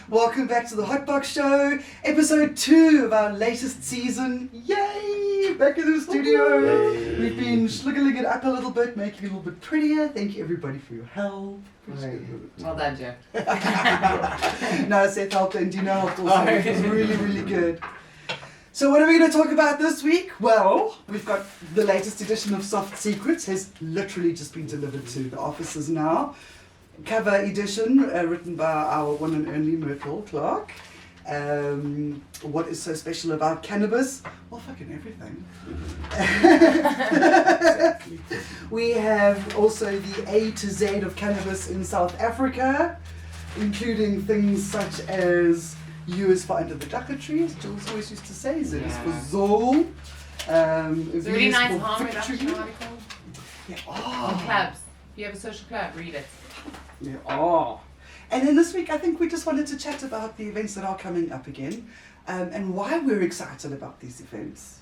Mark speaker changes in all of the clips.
Speaker 1: Welcome back to the Hotbox Show, episode 2 of our latest season. Yay! Back in the studio.
Speaker 2: Yay.
Speaker 1: We've been schluggling it up a little bit, making it a little bit prettier. Thank you everybody for your help.
Speaker 3: Well done, Joe.
Speaker 1: No, Seth helped and Dina helped also. It was really, really good. So what are we going to talk about this week? Well, we've got the latest edition of Soft Secrets, has literally just been delivered to the offices now. Cover edition, written by our one and only Myrtle Clark. What is so special about cannabis? Well, fucking everything.
Speaker 2: Exactly.
Speaker 1: We have also the A to Z of cannabis in South Africa, including things such as U is for under the ducker tree, as Jules always used to say, Z is for Zol.
Speaker 3: It's a really
Speaker 1: V is
Speaker 3: nice
Speaker 1: for
Speaker 3: harm
Speaker 1: victory.
Speaker 3: reduction article
Speaker 1: Yeah.
Speaker 3: on
Speaker 1: Oh.
Speaker 3: clubs. If you have a social club, read it.
Speaker 1: Yeah. Oh. And then this week, I think we just wanted to chat about the events that are coming up again, and why we're excited about these events.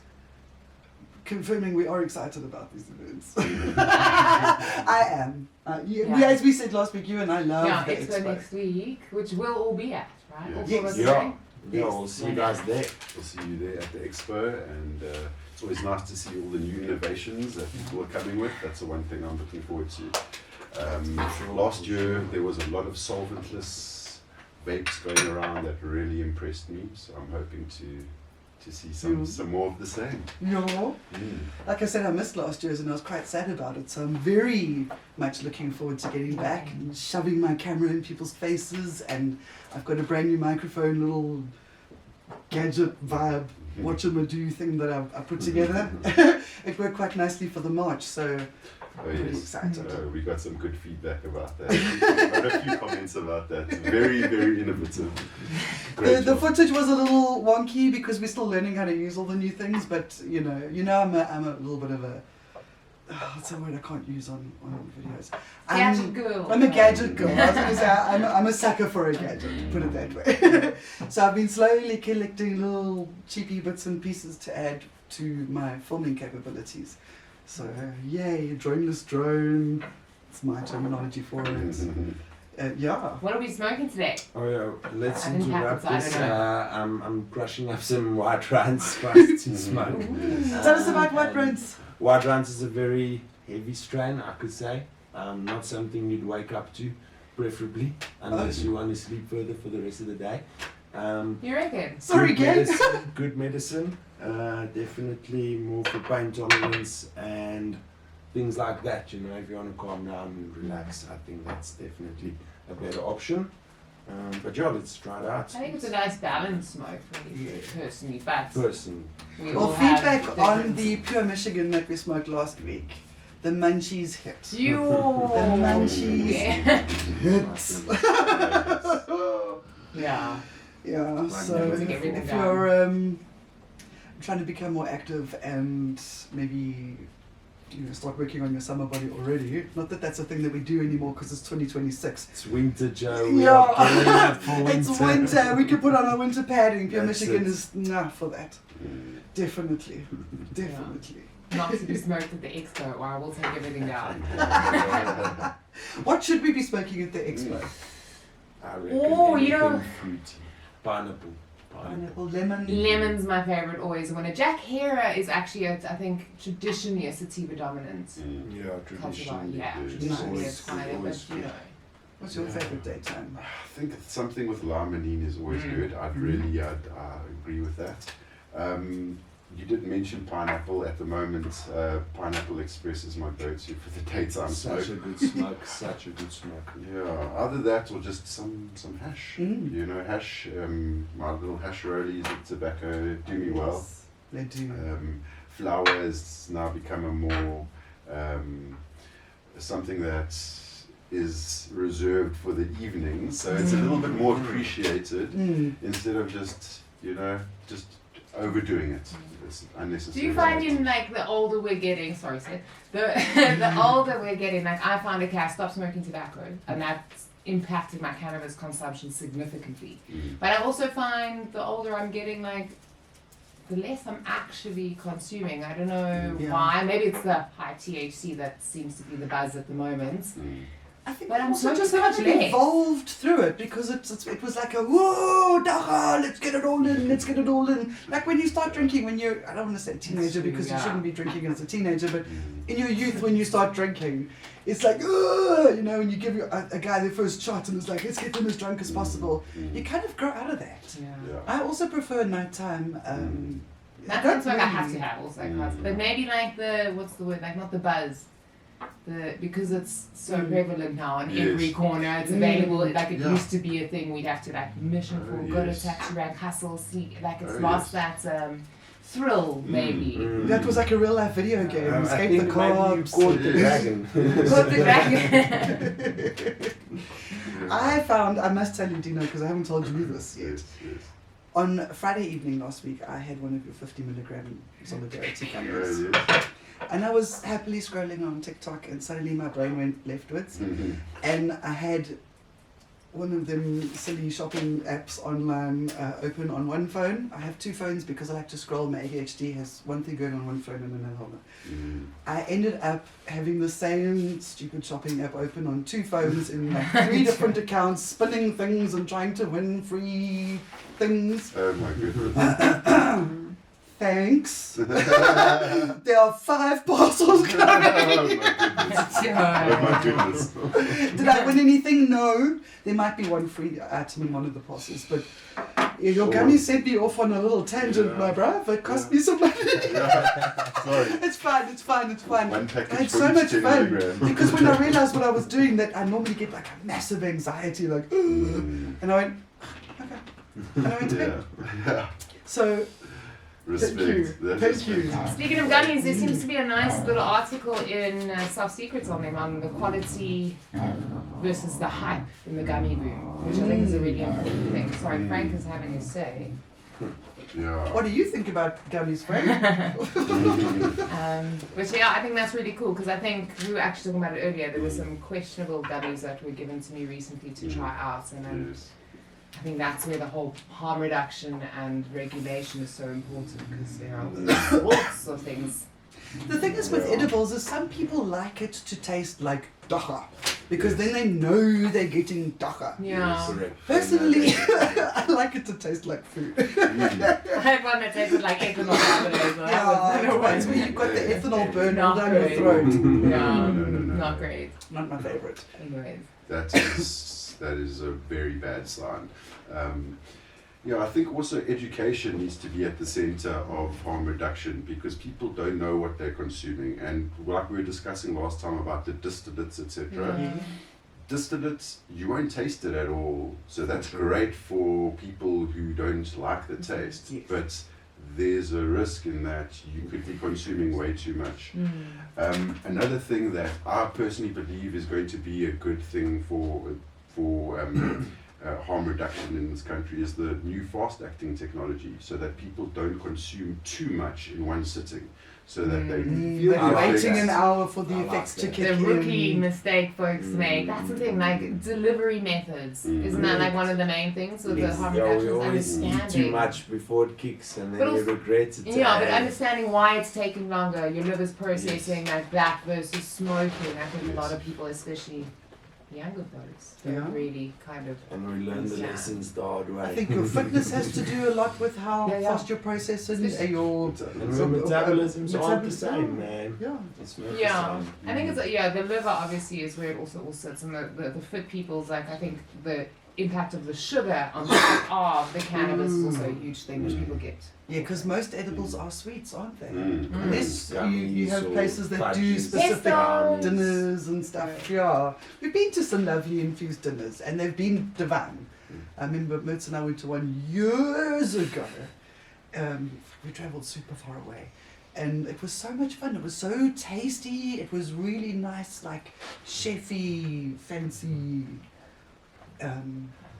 Speaker 1: Confirming we are excited about these events. I am. As we said last week, you and I love the
Speaker 3: Expo
Speaker 1: Expo.
Speaker 3: next week, which we'll all be at, right?
Speaker 2: Yes.
Speaker 3: All
Speaker 1: Yes.
Speaker 3: four of us
Speaker 2: Yeah.
Speaker 3: going?
Speaker 2: Yeah, we'll see you guys there. We'll see you there at the expo, and it's always nice to see all the new innovations that people are coming with. That's the one thing I'm looking forward to. Last year there was a lot of solventless vapes going around that really impressed me, so I'm hoping to see some more of the same.
Speaker 1: Yeah. Like I said, I missed last year's and I was quite sad about it, so I'm very much looking forward to getting back and shoving my camera in people's faces, and I've got a brand new microphone, little gadget vibe, watch-em-a-do thing that I put together. It worked quite nicely for the March, so
Speaker 2: Oh
Speaker 1: pretty
Speaker 2: yes,
Speaker 1: excited.
Speaker 2: we got some good feedback about that. We got a few comments about that. Very, very innovative. Great
Speaker 1: The
Speaker 2: job.
Speaker 1: footage was a little wonky because we're still learning how to use all the new things, but you know, I'm a little bit of a what's a word I can't use on videos.
Speaker 3: Gadget girl.
Speaker 1: I'm a gadget girl. I was going to say I'm a sucker for a gadget. Put it that way. So I've been slowly collecting little cheapy bits and pieces to add to my filming capabilities. So yay, droneless drone. It's my terminology for it. Yeah.
Speaker 3: What are we smoking today?
Speaker 4: Oh yeah, let's
Speaker 3: I didn't have
Speaker 4: interrupt
Speaker 3: it, so I
Speaker 4: this.
Speaker 3: don't know.
Speaker 4: I'm crushing up some white runs for us to smoke.
Speaker 1: Tell us about White Runs.
Speaker 4: White runs is a very heavy strain, I could say. Not something you'd wake up to, preferably, unless you want to sleep further for the rest of the day.
Speaker 3: You reckon?
Speaker 1: Sorry, gang.
Speaker 4: Good medicine. Definitely more for pain tolerance and things like that. You know, if you want to calm down and relax, I think that's definitely a better option. But yeah, let's try it out.
Speaker 3: I think it's a nice balanced smoke for me, personally, but we
Speaker 1: Well,
Speaker 3: all have
Speaker 1: feedback on
Speaker 3: different-
Speaker 1: the Pure Michigan that we smoked last week. The munchies hit.
Speaker 3: You.
Speaker 1: The munchies
Speaker 3: Yeah.
Speaker 1: hits.
Speaker 3: Yeah.
Speaker 1: Yeah, so
Speaker 4: Magnificent.
Speaker 1: if you're trying to become more active and maybe start working on your summer body already, not that that's a thing that we do anymore because it's 2026.
Speaker 4: It's winter, Joe. We are gearing up for winter.
Speaker 1: It's winter. We could put on our winter padding. Pure
Speaker 4: That's
Speaker 1: Michigan
Speaker 4: it.
Speaker 1: is for that. Definitely. Definitely.
Speaker 3: Not to be smoked at the expo, or I will take everything down.
Speaker 1: What should we be smoking at the expo?
Speaker 4: I reckon
Speaker 3: Oh, you
Speaker 4: anything
Speaker 3: know-
Speaker 4: fruity. Pineapple.
Speaker 1: Pineapple, lemon.
Speaker 3: Lemon's my favorite always. When a Jack Herer is actually, I think, traditionally a sativa dominant
Speaker 4: Yeah,
Speaker 3: cultivar.
Speaker 4: traditionally.
Speaker 3: Yeah,
Speaker 4: good.
Speaker 3: traditionally
Speaker 1: Nice.
Speaker 3: it's kind of,
Speaker 4: Always
Speaker 3: but you
Speaker 4: good.
Speaker 3: know.
Speaker 1: What's your favorite daytime?
Speaker 2: I think something with limonene is always good. I agree with that. You did mention pineapple at the moment. Pineapple Express is my go-to for the daytime
Speaker 4: Such
Speaker 2: smoke.
Speaker 4: a good smoke. Such a good smoke.
Speaker 2: Yeah, either that or just some hash.
Speaker 1: Mm.
Speaker 2: You know, hash. My little hash rollies with tobacco do me well.
Speaker 1: Yes, they do.
Speaker 2: Flower has now become a more something that is reserved for the evening, so it's a little bit more appreciated instead of just overdoing it. It's unnecessary.
Speaker 3: Do you find in like the older we're getting, sorry Seth, the older we're getting, like I found I stopped smoking tobacco and that's impacted my cannabis consumption significantly. But I also find the older I'm getting, like the less I'm actually consuming. I don't know why. Maybe it's the high THC that seems to be the buzz at the moment.
Speaker 1: I think
Speaker 3: But I'm
Speaker 1: also
Speaker 3: smoking
Speaker 1: just
Speaker 3: so
Speaker 1: kind
Speaker 3: much
Speaker 1: of
Speaker 3: less.
Speaker 1: evolved through it because it was like a whoa, dacha, let's get it all in, let's get it all in. Like when you start drinking, when you're, I don't want to say teenager because you shouldn't be drinking as a teenager, but in your youth when you start drinking, it's like, you know, when you give a guy the first shot and it's like, let's get them as drunk as possible. You kind of grow out of that.
Speaker 3: Yeah.
Speaker 1: I also prefer nighttime.
Speaker 3: That's what I have to have also, but maybe like the what's the word? Like not the buzz, because it's so prevalent now in every corner. It's available. Like it used to be a thing. We'd have to like mission for, go to taxi rank, hustle, seek. Like it's lost that thrill, maybe.
Speaker 1: That was like a real life video game. Escape the cops.
Speaker 4: Caught the dragon.
Speaker 3: Caught the dragon.
Speaker 1: I found, I must tell you, Dino, because I haven't told you this yet. On Friday evening last week, I had one of your 50 milligram solidarity cameras. And I was happily scrolling on TikTok and suddenly my brain went leftwards. And I had one of them silly shopping apps online open on one phone. I have two phones because I like to scroll. My ADHD has one thing going on one phone and another one. I ended up having the same stupid shopping app open on two phones in like 3 different accounts, spinning things and trying to win free things.
Speaker 2: Oh my goodness.
Speaker 1: Thanks. There are 5 parcels coming.
Speaker 2: Oh my goodness.
Speaker 1: Did I win anything? No. There might be one free item in one of the parcels, but your gummy sent me off on a little tangent, my bruv. It cost me some money.
Speaker 2: Sorry.
Speaker 1: It's fine.
Speaker 2: One package
Speaker 1: I had so much fun
Speaker 2: milligrams.
Speaker 1: because when I realized what I was doing, that I normally get like a massive anxiety, like, and I went, okay, and I went to bed.
Speaker 2: Yeah.
Speaker 1: So.
Speaker 2: Respect.
Speaker 1: Thank you.
Speaker 3: Speaking of gummies, there seems to be a nice little article in Soft Secrets on them, on the quality versus the hype in the gummy boom, which I think is a really important thing. Sorry, Frank is having his say.
Speaker 2: Yeah.
Speaker 1: What do you think about gummies, Frank?
Speaker 3: Which, yeah, I think that's really cool because I think we were actually talking about it earlier. There were some questionable gummies that were given to me recently to try out, and then I think that's where the whole harm reduction and regulation is so important because there are all sorts of things.
Speaker 1: The thing is with edibles is some people like it to taste like dacha because then they know they're getting dacha.
Speaker 3: Yeah.
Speaker 1: Personally, I like it to taste like food.
Speaker 3: I had one that tasted like ethanol nowadays.
Speaker 1: That's where you've got the ethanol burn all down your throat.
Speaker 3: No, not great.
Speaker 1: Not my favorite.
Speaker 3: Anyways.
Speaker 2: That is a very bad sign. I think also education needs to be at the center of harm reduction because people don't know what they're consuming. And like we were discussing last time about the distillates, etc. Distillates, you won't taste it at all. So that's great for people who don't like the taste.
Speaker 1: Yes.
Speaker 2: But there's a risk in that you could be consuming way too much. Another thing that I personally believe is going to be a good thing for harm reduction in this country is the new fast-acting technology, so that people don't consume too much in one sitting, so that they feel the
Speaker 1: waiting
Speaker 2: effects.
Speaker 1: an hour for the effects to kick in.
Speaker 3: The rookie mistake folks make. That's the thing, like delivery methods. Isn't that like one of the main things with the harm reduction?
Speaker 4: We always eat too much before it kicks and then you regret it.
Speaker 3: Yeah, but understanding why it's taking longer, your liver's processing like that versus smoking. I think a lot of people, especially younger folks, don't really kind of.
Speaker 4: And we learn the lessons the hard way.
Speaker 1: I think your fitness has to do a lot with how fast you're processing your
Speaker 4: metabolism's aren't the same, man.
Speaker 1: Yeah.
Speaker 4: It's not the same.
Speaker 3: I think it's the liver obviously is where it also all sits, and the fit people's like I think the impact of the sugar on top of the cannabis is also a huge thing which people get.
Speaker 1: Yeah, because most edibles are sweets, aren't they?
Speaker 3: Yes,
Speaker 1: you have places that do specific dinners and stuff. Yeah. We've been to some lovely infused dinners and they've been divine. I remember Myrtle and I went to one years ago. We travelled super far away. And it was so much fun. It was so tasty. It was really nice, like chefy, fancy.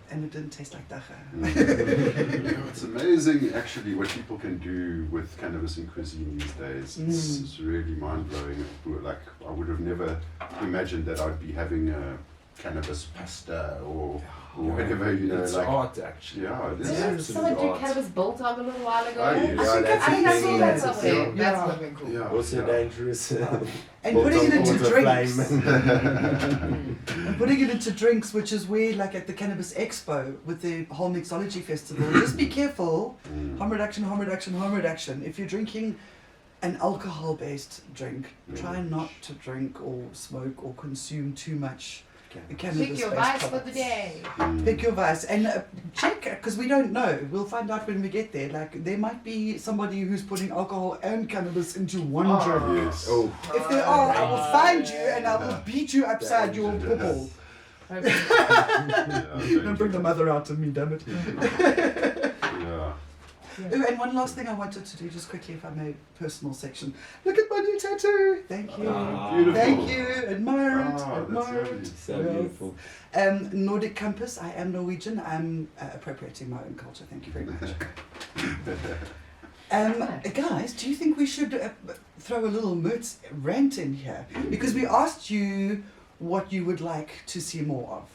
Speaker 1: And it didn't taste like dacha.
Speaker 2: It's amazing actually what people can do with cannabis in cuisine these days. It's really mind-blowing. Like I would have never imagined that I'd be having cannabis pasta or whatever, you know,
Speaker 4: it's
Speaker 2: like
Speaker 4: art actually.
Speaker 2: yeah, it is.
Speaker 4: It's
Speaker 3: Didn't someone do
Speaker 4: art.
Speaker 3: cannabis bulldog a little while ago?
Speaker 2: Oh, yeah.
Speaker 4: Yeah,
Speaker 3: I think I saw that
Speaker 4: that's
Speaker 3: somewhere.
Speaker 4: the thing.
Speaker 3: That's
Speaker 1: Yeah.
Speaker 3: would have been cool.
Speaker 2: Yeah,
Speaker 4: Also
Speaker 2: yeah.
Speaker 4: dangerous.
Speaker 1: And putting it into
Speaker 4: Water
Speaker 1: drinks.
Speaker 4: flame.
Speaker 1: And putting it into drinks, which is where, like at the Cannabis Expo with the whole mixology festival, just be careful. Harm reduction, harm reduction, harm reduction. If you're drinking an alcohol-based drink, try not to drink or smoke or consume too much cannabis-based
Speaker 3: Pick your vice for the
Speaker 1: products.
Speaker 3: day.
Speaker 1: Pick your vice and check, because we don't know. We'll find out when we get there. Like, there might be somebody who's putting alcohol and cannabis into one drink.
Speaker 2: Yes.
Speaker 4: Oh,
Speaker 1: If there are, I will find you and I will beat you upside your
Speaker 2: Dangerous.
Speaker 1: pupil.
Speaker 2: Yeah,
Speaker 1: Don't bring the mother out of me, damn it.
Speaker 2: Yeah.
Speaker 1: Oh, and one last thing I wanted to do, just quickly, if I may, personal section. Look at my new tattoo. Thank you.
Speaker 2: Beautiful.
Speaker 1: Thank you. Admire it.
Speaker 2: Oh, that's
Speaker 1: Admire
Speaker 2: lovely.
Speaker 1: it.
Speaker 4: so
Speaker 1: Yes.
Speaker 4: beautiful.
Speaker 1: Nordic Compass. I am Norwegian. I'm appropriating my own culture. Thank you very much. Guys, do you think we should throw a little Myrtles Rant in here? Because we asked you what you would like to see more of.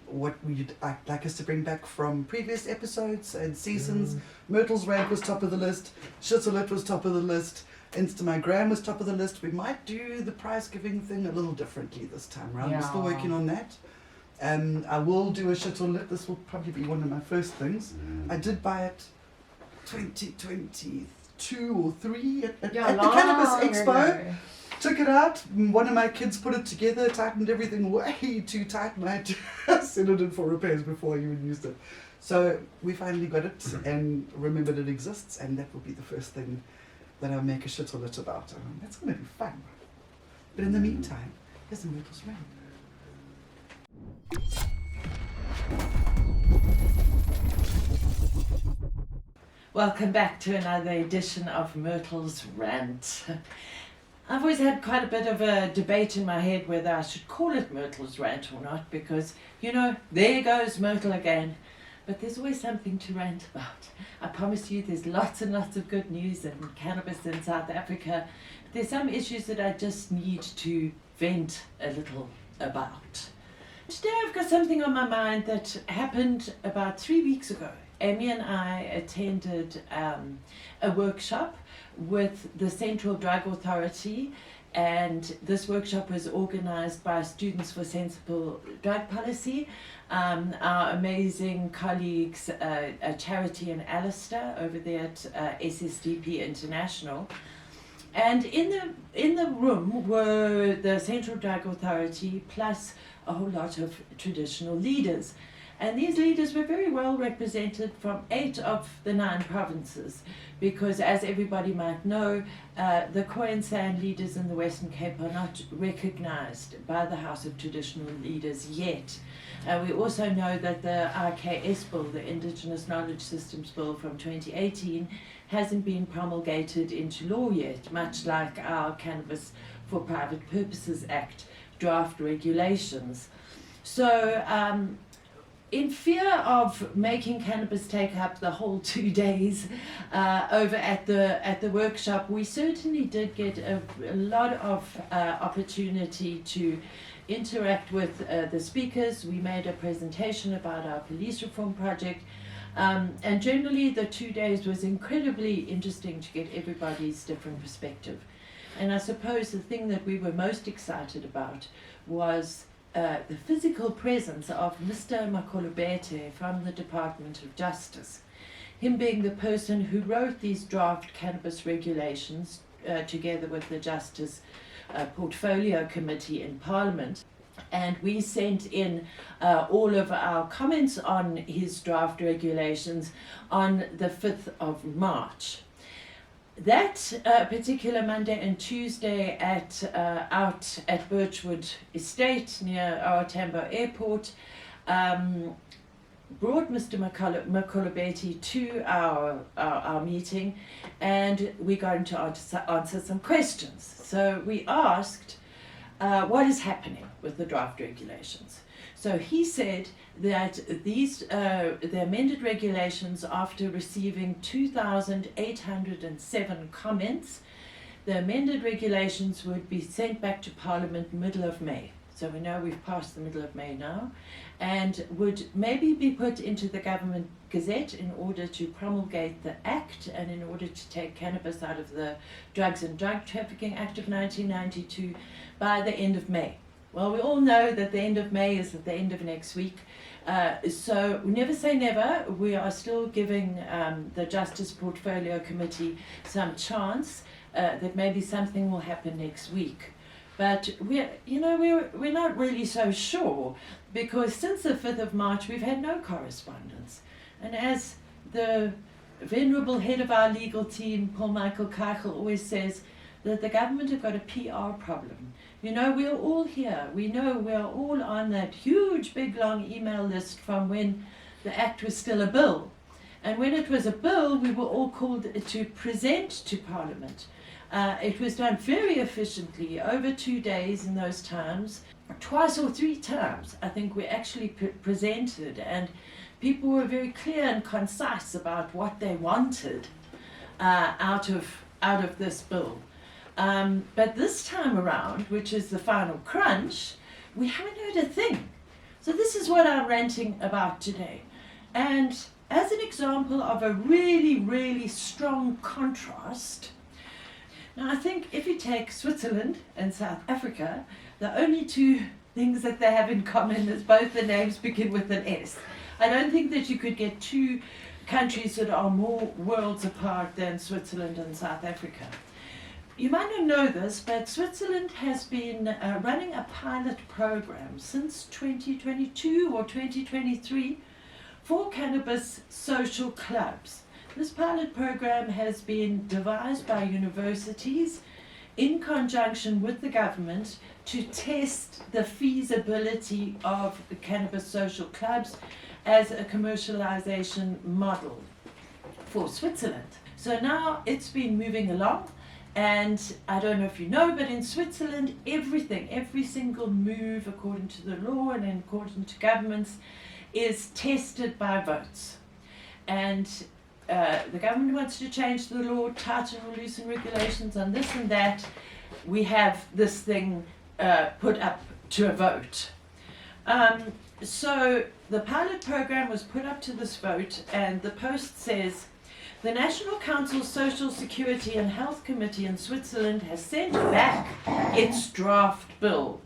Speaker 1: What you'd like us to bring back from previous episodes and seasons. Myrtles Rant was top of the list. Shitterlit was top of the list. Instagram was top of the list. We might do the prize giving thing a little differently this time around. We're still
Speaker 3: Yeah.
Speaker 1: working on that. I will do a Shitterlit. This will probably be one of my first things. I did buy it 2022 or 3 at the Cannabis Expo. Took it out. One of my kids put it together, tightened everything way too tight, and I had to send it in for repairs before I even used it. So we finally got it and remembered it exists, and that will be the first thing that I'll make a Shitterlit about. That's going to be fun. But in the meantime, here's a Myrtles Rant.
Speaker 5: Welcome back to another edition of Myrtles Rant. I've always had quite a bit of a debate in my head whether I should call it Myrtles Rant or not, because, you know, there goes Myrtle again. But there's always something to rant about. I promise you there's lots and lots of good news in cannabis in South Africa. But there's some issues that I just need to vent a little about. Today I've got something on my mind that happened about 3 weeks ago. Amy and I attended a workshop with the Central Drug Authority, and this workshop was organised by Students for Sensible Drug Policy. Our amazing colleagues, Charity and Alistair over there at SSDP International. And in the room were the Central Drug Authority plus a whole lot of traditional leaders. And these leaders were very well represented from 8 of the 9 provinces, because as everybody might know, the Khoisan leaders in the Western Cape are not recognised by the House of Traditional Leaders yet. We also know that the IKS Bill, the Indigenous Knowledge Systems Bill from 2018, hasn't been promulgated into law yet, much like our Cannabis for Private Purposes Act draft regulations. So, in fear of making cannabis take up the whole 2 days over at the workshop, we certainly did get a lot of opportunity to interact with the speakers. We made a presentation about our police reform project, and generally the 2 days was incredibly interesting to get everybody's different perspective. And I suppose the thing that we were most excited about was the physical presence of Mr. Makolobete from the Department of Justice. Him being the person who wrote these draft cannabis regulations together with the Justice Portfolio Committee in Parliament. And we sent in all of our comments on his draft regulations on the 5th of March. That particular Monday and Tuesday out at Birchwood Estate near our Tambo Airport brought Mr. Makolobeti to our meeting, and we got him to answer some questions. So we asked what is happening with the draft regulations. So he said that these the amended regulations, after receiving 2,807 comments, the amended regulations would be sent back to Parliament middle of May. so we know we've passed the middle of May now, and would maybe be put into the government gazette in order to promulgate the Act and in order to take cannabis out of the Drugs and Drug Trafficking Act of 1992 by the end of May. Well, we all know that the end of May is at the end of next week. So we never say never. We are still giving the Justice Portfolio Committee some chance that maybe something will happen next week. But we're not really so sure, because since the 5th of March we've had no correspondence. And as the venerable head of our legal team, Paul Michael Keichel, always says, that the government have got a PR problem. You know, we're all here. We know we're all on that huge, big, long email list from when the Act was still a bill. And when it was a bill, we were all called to present to Parliament. It was done very efficiently, over 2 days in those times. Twice or 3 times, I think we actually presented, and people were very clear and concise about what they wanted out of this bill. But this time around, which is the final crunch, we haven't heard a thing. So this is what I'm ranting about today. And as an example of a really, really strong contrast, now I think if you take Switzerland and South Africa, the only 2 things that they have in common is both the names begin with an S. I don't think that you could get 2 countries that are more worlds apart than Switzerland and South Africa. You might not know this, but Switzerland has been running a pilot program since 2022 or 2023 for cannabis social clubs. This pilot program has been devised by universities in conjunction with the government to test the feasibility of cannabis social clubs as a commercialization model for Switzerland. So now it's been moving along. And I don't know if you know, but in Switzerland, every single move according to the law and according to governments is tested by votes. And the government wants to change the law, tighten or loosen regulations on this and that. We have this thing put up to a vote. So the pilot program was put up to this vote, and the post says, the National Council Social Security and Health Committee in Switzerland has sent back its draft bill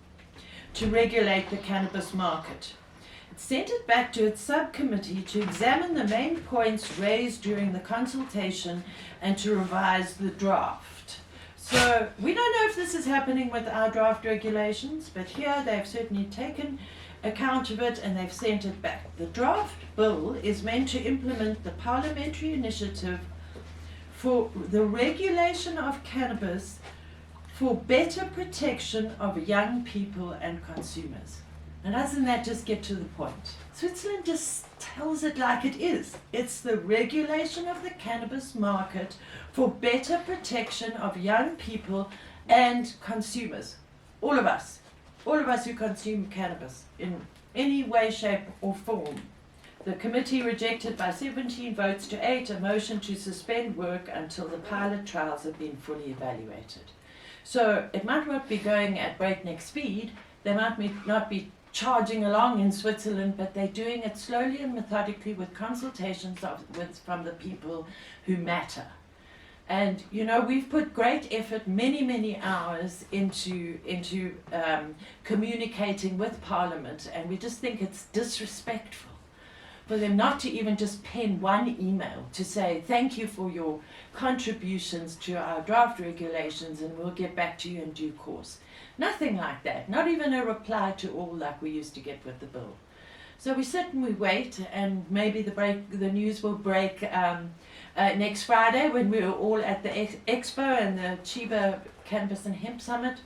Speaker 5: to regulate the cannabis market. It sent it back to its subcommittee to examine the main points raised during the consultation and to revise the draft. So we don't know if this is happening with our draft regulations, but here they've certainly taken account of it and they've sent it back. The draft bill is meant to implement the parliamentary initiative for the regulation of cannabis for better protection of young people and consumers. And doesn't that just get to the point? Switzerland just tells it like it is. It's the regulation of the cannabis market for better protection of young people and consumers. All of us who consume cannabis in any way, shape or form. The committee rejected by 17 votes to 8 a motion to suspend work until the pilot trials have been fully evaluated. So it might not be going at breakneck speed, they might not be charging along in Switzerland, but they're doing it slowly and methodically with consultations from the people who matter. And you know, we've put great effort, many hours into communicating with Parliament, and we just think it's disrespectful for them not to even just pen one email to say thank you for your contributions to our draft regulations and we'll get back to you in due course. Nothing like that, not even a reply to all like we used to get with the bill. So we sit and we wait, and maybe the news will break next Friday when we're all at the Expo and the Chiba Cannabis and Hemp Summit.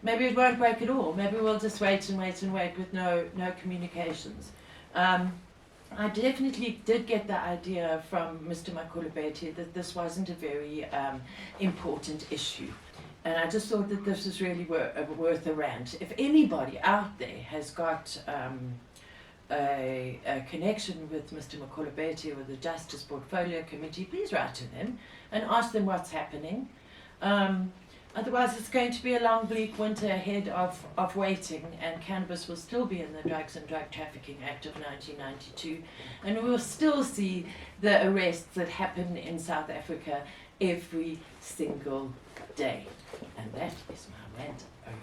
Speaker 5: Maybe it won't break at all. Maybe we'll just wait with no communications. I definitely did get the idea from Mr. Makulabete that this wasn't a very important issue. And I just thought that this was really worth a rant. If anybody out there has got a connection with Mr. Makulabete or the Justice Portfolio Committee, please write to them and ask them what's happening. Otherwise, it's going to be a long, bleak winter ahead of waiting, and cannabis will still be in the Drugs and Drug Trafficking Act of 1992, and we will still see the arrests that happen in South Africa every single day. And that is my rant over.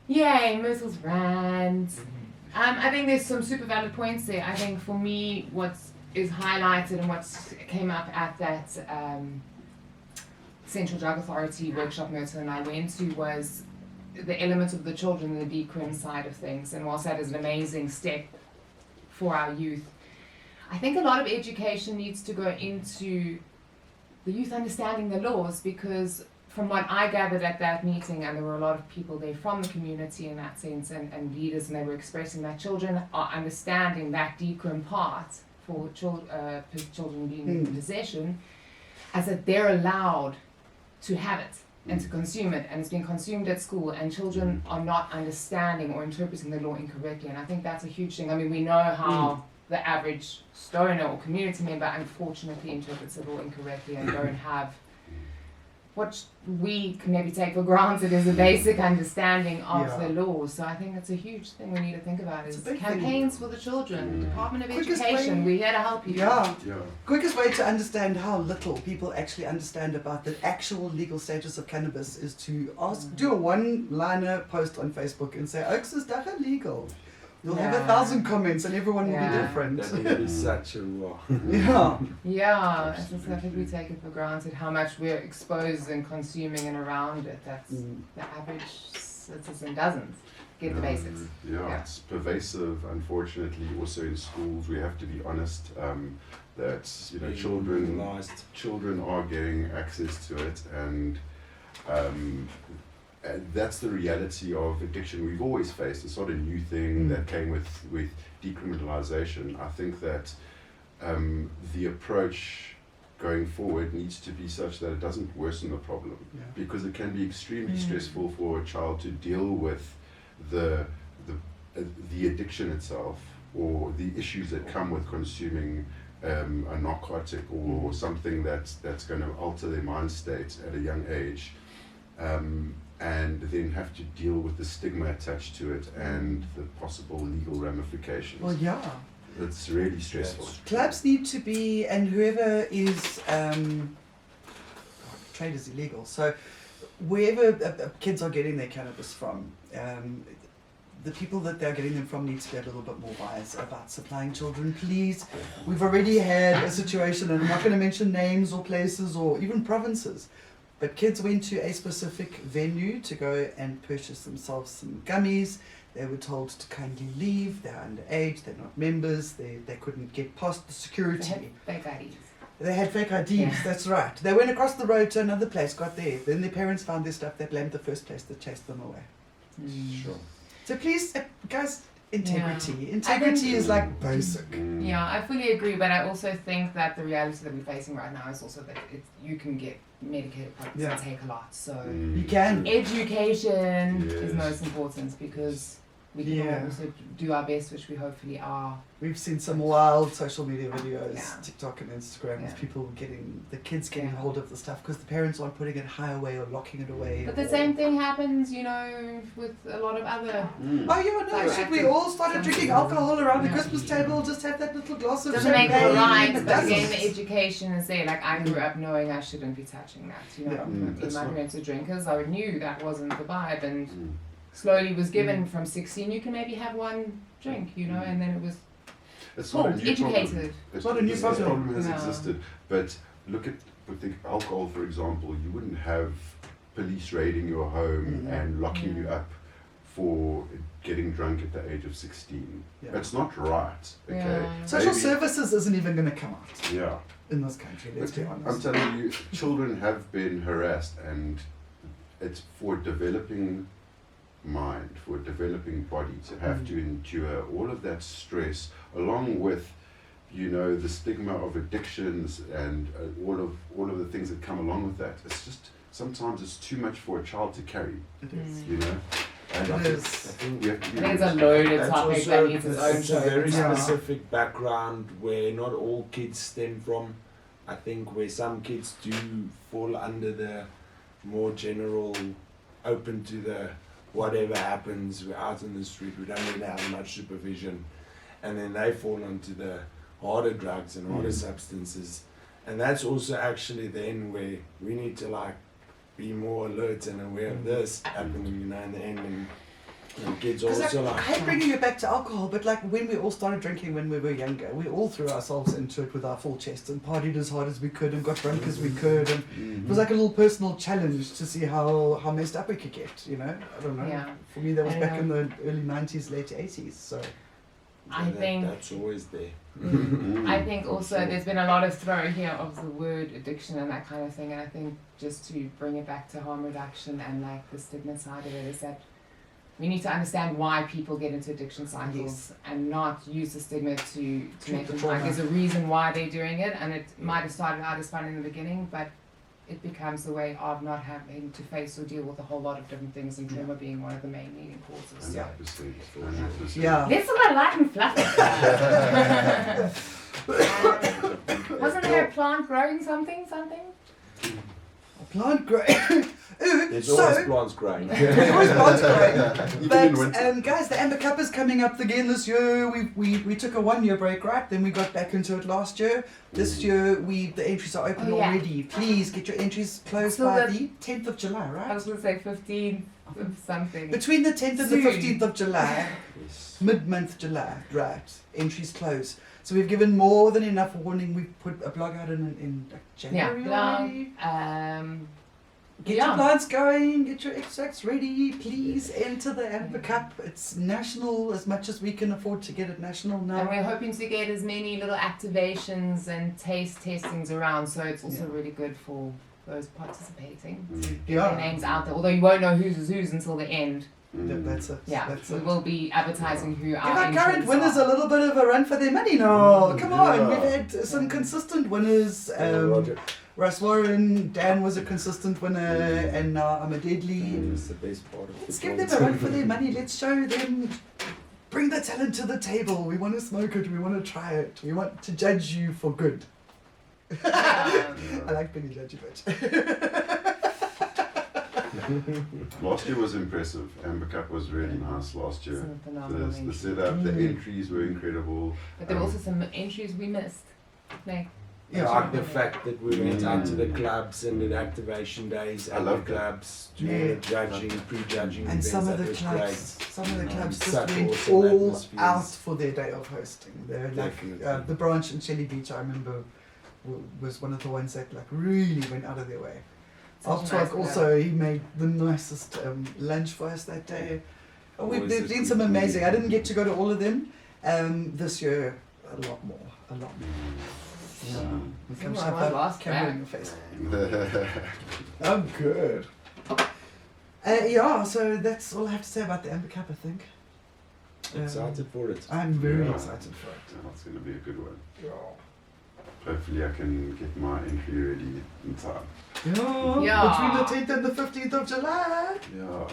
Speaker 3: Yay, Myrtles Rant. I think there's some super valid points there. I think for me, what is highlighted and what came up at that Central Drug Authority workshop Myrtle and I went to was the element of the children and the decrim side of things. And whilst that is an amazing step for our youth, I think a lot of education needs to go into the youth understanding the laws, because from what I gathered at that meeting, and there were a lot of people there from the community in that sense, and leaders, and they were expressing that children are understanding that decrim part for children being in possession, as that they're allowed to have it and to consume it, and it's being consumed at school, and children are not understanding or interpreting the law incorrectly. And I think that's a huge thing. I mean, we know how the average stoner or community member unfortunately interprets the law incorrectly and don't have what we can maybe take for granted as a basic understanding of the law. So I think it's a huge thing we need to think about, is campaigns for the children, Department of Education, we're here to help you.
Speaker 1: Yeah. Quickest way to understand how little people actually understand about the actual legal status of cannabis is to do a one-liner post on Facebook and say, Oaks is that illegal? You'll have 1,000 comments and everyone will be different.
Speaker 4: That is such a raw.
Speaker 3: Yeah, it's just, I think we take it for granted how much we're exposed and consuming and around it. That's the average citizen doesn't get the basics.
Speaker 2: Yeah, it's pervasive, unfortunately, also in schools. We have to be honest that, you know, children are getting access to it, and that's the reality of addiction we've always faced. It's not a new thing that came with decriminalization. I think that the approach going forward needs to be such that it doesn't worsen the problem, because it can be extremely stressful for a child to deal with the addiction itself, or the issues that come with consuming a narcotic or something that's going to alter their mind state at a young age. And then have to deal with the stigma attached to it and the possible legal ramifications.
Speaker 1: Well, yeah.
Speaker 2: It's really stressful.
Speaker 1: Clubs need to be, and whoever is, trade is illegal, so wherever kids are getting their cannabis from, the people that they're getting them from need to be a little bit more wise about supplying children, please. We've already had a situation, and I'm not going to mention names or places or even provinces, but kids went to a specific venue to go and purchase themselves some gummies. They were told to kindly leave. They're underage. They're not members. They couldn't get past the security.
Speaker 3: They had fake IDs.
Speaker 1: They had fake IDs. That's right. They went across the road to another place, got there. Then their parents found their stuff. They blamed the first place that chased them away.
Speaker 2: Sure.
Speaker 1: So please, guys, integrity. Yeah. Integrity is like basic.
Speaker 3: Yeah, I fully agree, but I also think that the reality that we're facing right now is also that you can get medicated products that take a lot. So
Speaker 1: you can.
Speaker 3: Education is most important, because we can also do our best, which we hopefully are.
Speaker 1: We've seen some wild social media videos, TikTok and Instagram, of people the kids getting hold of the stuff because the parents aren't putting it high away or locking it away.
Speaker 3: But the same thing happens, you know, with a lot of other.
Speaker 1: Should we all start drinking alcohol around the Christmas table? Just have that little glass of
Speaker 3: champagne.
Speaker 1: Doesn't make
Speaker 3: it right, but again, the education is there. Like, I grew up knowing I shouldn't be touching that. You know, my parents were drinkers. I knew that wasn't the vibe, and slowly was given from 16. You can maybe have one drink, you know, and then it was.
Speaker 2: It's not a new
Speaker 3: educated.
Speaker 2: problem. It's not a new problem. This problem has existed. But look at alcohol, for example. You wouldn't have police raiding your home and locking you up for getting drunk at the age of 16. That's not right. Okay.
Speaker 1: Social services isn't even going to come out.
Speaker 2: Yeah.
Speaker 1: In this country, let's be honest.
Speaker 2: I'm telling you, children have been harassed, and it's for developing mind, for a developing body to have to endure all of that stress, along with, you know, the stigma of addictions and all of the things that come along with that. It's just, sometimes it's too much for a child to carry.
Speaker 1: It is.
Speaker 2: You know,
Speaker 4: And
Speaker 1: It
Speaker 4: I think-
Speaker 1: is.
Speaker 4: I think
Speaker 2: We have to
Speaker 3: I
Speaker 2: be
Speaker 3: think it's a
Speaker 2: realistic.
Speaker 3: loaded
Speaker 4: that's
Speaker 3: topic
Speaker 4: also
Speaker 3: that needs its own
Speaker 4: it's
Speaker 3: show.
Speaker 4: a very
Speaker 1: Yeah.
Speaker 4: specific background where not all kids stem from. I think where some kids do fall under the more general, open to the whatever happens, we're out in the street, we don't really have much supervision, and then they fall onto the harder drugs and harder substances, and that's also actually then where we need to like be more alert and aware of this happening, you know, in the end, and kids
Speaker 1: Because
Speaker 4: also
Speaker 1: I hate bringing it back to alcohol, but like when we all started drinking when we were younger, we all threw ourselves into it with our full chest and partied as hard as we could and got drunk as we could, and it was like a little personal challenge to see how messed up we could get, you know? I don't know.
Speaker 3: Yeah.
Speaker 1: For me, that was
Speaker 3: I
Speaker 1: back
Speaker 3: know.
Speaker 1: in the early 90s, late 80s, so.
Speaker 3: I think
Speaker 4: that's always there.
Speaker 3: I think also there's been a lot of throw here of the word addiction and that kind of thing, and I think just to bring it back to harm reduction and like the stigma side of it is that we need to understand why people get into addiction cycles
Speaker 1: Yes.
Speaker 3: and not use the stigma to make
Speaker 1: the
Speaker 3: them
Speaker 1: trauma.
Speaker 3: like there's a reason why they're doing it, and it might have started out as fun in the beginning, but it becomes a way of not having to face or deal with a whole lot of different things, and trauma being one of the main leading causes. So.
Speaker 2: 100%. 100%.
Speaker 1: Yeah.
Speaker 3: Let's talk about light and fluffy. Wasn't there a plant growing something?
Speaker 1: A plant growing.
Speaker 4: There's always
Speaker 1: So,
Speaker 4: plants growing.
Speaker 1: there's always plants growing.
Speaker 2: Even in
Speaker 1: But
Speaker 2: winter.
Speaker 1: guys, the Amber Cup is coming up again this year. We took a 1 year break, right? Then we got back into it last year. This year the entries are open
Speaker 3: Oh, yeah.
Speaker 1: already. Please get your entries closed
Speaker 3: So
Speaker 1: by
Speaker 3: the-
Speaker 1: the 10th of July,
Speaker 3: I
Speaker 1: right?
Speaker 3: was going to say 15 of something.
Speaker 1: Between the 10th and the
Speaker 3: Soon.
Speaker 1: 15th of July,
Speaker 4: Yes.
Speaker 1: mid-month July, right? Entries close. So we've given more than enough warning. We've put a blog out in like January already. Get your plants going, get your extracts ready, please enter the Amber Cup. It's national as much as we can afford to get it national
Speaker 3: And
Speaker 1: now.
Speaker 3: we're hoping to get as many little activations and taste testings around, so it's also
Speaker 1: Yeah.
Speaker 3: really good for those participating.
Speaker 2: Mm.
Speaker 3: Their names out there, although you won't know who's who's until the end.
Speaker 1: That's it.
Speaker 3: Yeah,
Speaker 1: That's
Speaker 3: we
Speaker 1: it.
Speaker 3: will be advertising who
Speaker 1: Give
Speaker 3: our
Speaker 1: our current
Speaker 3: entrants
Speaker 1: winners
Speaker 3: are.
Speaker 1: a little bit of a run for their money now. Come on,
Speaker 2: Yeah.
Speaker 1: we've had some consistent winners.
Speaker 4: Roger.
Speaker 1: Russ Warren, Dan was a consistent winner, and now I'm a deadly.
Speaker 4: It's the best part of
Speaker 1: Let's
Speaker 4: the
Speaker 1: give them a run for their money. Let's show them. Bring the talent to the table. We want to smoke it. We want to try it. We want to judge you for good. I like being a judgy bitch.
Speaker 2: Last year was impressive. Amber Cup was really nice last year.
Speaker 3: Some phenomenal
Speaker 2: The
Speaker 3: entries.
Speaker 2: setup, the entries were incredible.
Speaker 3: But there were also some entries we missed. Like,
Speaker 4: Like the fact that we went out to the clubs and did activation days
Speaker 2: I
Speaker 4: at the
Speaker 2: love that.
Speaker 4: clubs,
Speaker 1: Yeah.
Speaker 4: doing judging, pre-judging
Speaker 1: And
Speaker 4: events.
Speaker 1: some of
Speaker 4: that
Speaker 1: the
Speaker 4: was
Speaker 1: clubs,
Speaker 4: great.
Speaker 1: some of the clubs just
Speaker 4: Such
Speaker 1: went
Speaker 4: awesome
Speaker 1: all
Speaker 4: atmospheres.
Speaker 1: out for their day of hosting. They're like
Speaker 4: Definitely.
Speaker 1: the branch in Shelly Beach. I remember was one of the ones that like really went out of their way.
Speaker 3: such a
Speaker 1: After
Speaker 3: nice
Speaker 1: also, he made the nicest lunch for us that day. Oh, we've
Speaker 4: Always a
Speaker 1: been
Speaker 4: good
Speaker 1: some amazing.
Speaker 4: food.
Speaker 1: I didn't get to go to all of them. This year, a lot more. Yeah.
Speaker 2: Mm.
Speaker 1: Come
Speaker 3: Ooh, I
Speaker 1: shove
Speaker 3: was
Speaker 1: that
Speaker 3: lost
Speaker 1: camera
Speaker 3: back.
Speaker 1: in your face.
Speaker 2: Mm.
Speaker 1: I'm good. Yeah, so that's all I have to say about the Amber Cup, I think.
Speaker 4: Excited for it.
Speaker 1: I'm very
Speaker 2: Yeah.
Speaker 1: excited for it.
Speaker 2: That's going to be a good one.
Speaker 1: Yeah.
Speaker 2: Hopefully I can get my entry ready in time.
Speaker 3: Yeah.
Speaker 1: Between the 10th and the 15th of July.
Speaker 2: Yeah.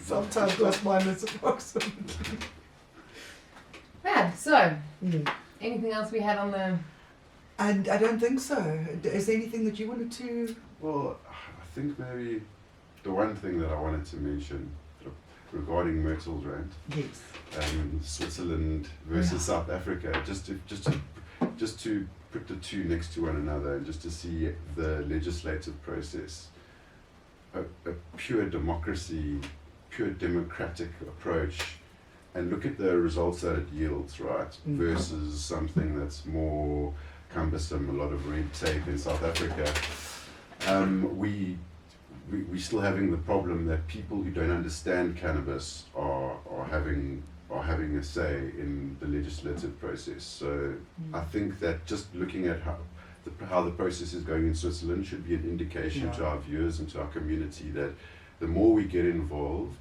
Speaker 1: Sometime plus minus approximately.
Speaker 3: yeah, so,
Speaker 1: Mm.
Speaker 3: anything else we had on the...
Speaker 1: And I don't think so. Is there anything that you wanted to?
Speaker 2: Well, I think maybe the one thing that I wanted to mention regarding Myrtles Rant,
Speaker 1: Yes.
Speaker 2: Switzerland versus
Speaker 1: Yeah.
Speaker 2: South Africa, just to put the two next to one another and just to see the legislative process, a pure democracy, pure democratic approach, and look at the results that it yields, right?
Speaker 1: Mhm.
Speaker 2: Versus something that's more cumbersome, a lot of red tape in South Africa. We're still having the problem that people who don't understand cannabis are having a say in the legislative process. So I think that just looking at how the process is going in Switzerland should be an indication to our viewers and to our community that the more we get involved,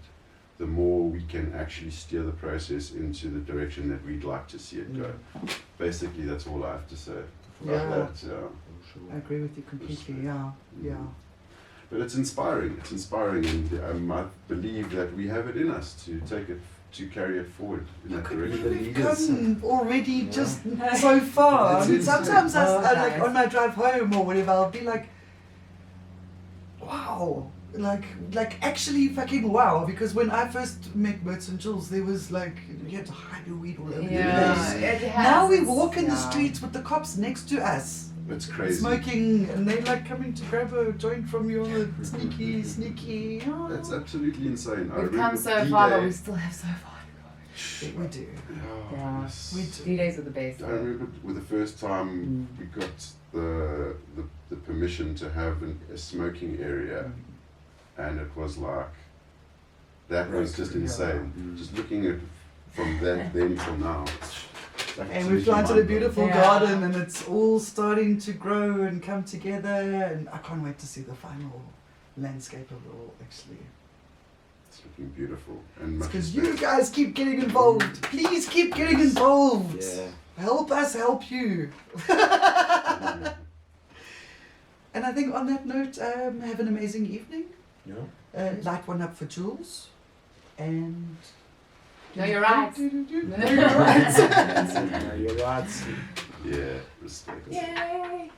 Speaker 2: the more we can actually steer the process into the direction that we'd like to see it go. Basically, that's all I have to say about
Speaker 1: Yeah.
Speaker 2: that.
Speaker 1: I agree with you completely. Yeah. Yeah.
Speaker 2: But it's inspiring. It's inspiring, and I believe that we have it in us to take it, to carry it forward in that direction.
Speaker 1: We've come already just so far. I mean, sometimes I like on my drive home or whatever, I'll be like, wow, like actually fucking wow. Because when I first met Myrtles and Jules, there was like you had to hide your weed all over the place. Now we walk in the streets with the cops next to us.
Speaker 2: It's crazy.
Speaker 1: Smoking, and they like coming to grab a joint from you, sneaky. Oh.
Speaker 2: That's absolutely insane. I
Speaker 3: We've
Speaker 2: remember
Speaker 3: come so
Speaker 2: D-Day.
Speaker 3: far, but we still have so far to go.
Speaker 1: We do.
Speaker 2: Oh,
Speaker 3: Yeah.
Speaker 2: yes.
Speaker 1: We do.
Speaker 3: 3 days of the base.
Speaker 2: I remember with the first time we got the permission to have a smoking area, and it was like that was just insane. Just looking at from that then till now. It's
Speaker 1: And we've planted a beautiful garden, and it's all starting to grow and come together, and I can't wait to see the final landscape of it all, actually.
Speaker 2: It's looking beautiful. And much
Speaker 1: Because
Speaker 2: respect.
Speaker 1: you guys keep getting involved. Please keep getting involved.
Speaker 4: Yeah.
Speaker 1: Help us help you. And I think on that note, have an amazing evening.
Speaker 4: Yeah.
Speaker 1: Light one up for Jules. And...
Speaker 3: No, you're right.
Speaker 1: No, you're right.
Speaker 4: You're right.
Speaker 2: Yeah, respect.
Speaker 3: Yay!